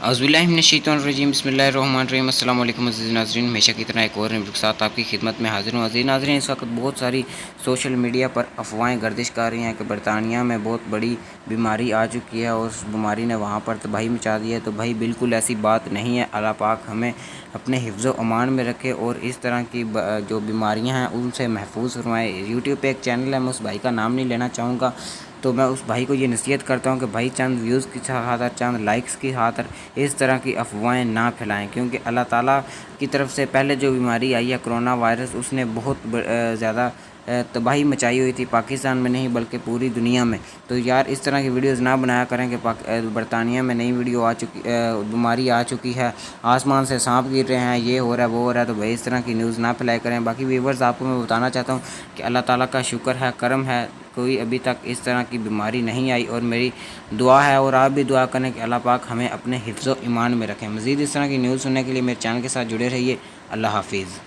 اعوذ باللہ من الشیطان الرجیم، بسم اللہ الرحمن الرحیم۔ السلام علیکم عزیز ناظرین، ہمیشہ کی طرح ایک اور ریویو کے ساتھ آپ کی خدمت میں حاضر ہوں۔ عزیز ناظرین، اس وقت بہت ساری سوشل میڈیا پر افواہیں گردش کر رہی ہیں کہ برطانیہ میں بہت بڑی بیماری آ چکی ہے اور اس بیماری نے وہاں پر تباہی مچا دی ہے۔ تو بھائی بالکل ایسی بات نہیں ہے۔ اللہ پاک ہمیں اپنے حفظ و امان میں رکھے اور اس طرح کی جو بیماریاں ہیں ان سے محفوظ فرمائے۔ یوٹیوب پہ ایک چینل ہے، میں اس بھائی کا نام نہیں لینا چاہوں گا، تو میں اس بھائی کو یہ نصیحت کرتا ہوں کہ بھائی چند ویوز کی خاطر، چند لائکس کی خاطر اس طرح کی افواہیں نہ پھیلائیں، کیونکہ اللہ تعالیٰ کی طرف سے پہلے جو بیماری آئی ہے کرونا وائرس، اس نے بہت زیادہ تباہی مچائی ہوئی تھی، پاکستان میں نہیں بلکہ پوری دنیا میں۔ تو یار اس طرح کی ویڈیوز نہ بنایا کریں کہ برطانیہ میں نئی ویڈیو بیماری آ چکی ہے، آسمان سے سانپ گر رہے ہیں، یہ ہو رہا ہے وہ ہو رہا ہے، تو بھائی اس طرح کی نیوز نہ پھیلایا کریں۔ باقی ویورز آپ کو میں بتانا چاہتا ہوں کہ اللہ تعالیٰ کا شکر ہے، کرم ہے، کوئی ابھی تک اس طرح کی بیماری نہیں آئی، اور میری دعا ہے اور آپ بھی دعا کریں کہ اللہ پاک ہمیں اپنے حفظ و ایمان میں رکھیں۔ مزید اس طرح کی نیوز سننے کے لیے میرے چینل کے ساتھ جڑے رہیے۔ اللہ حافظ۔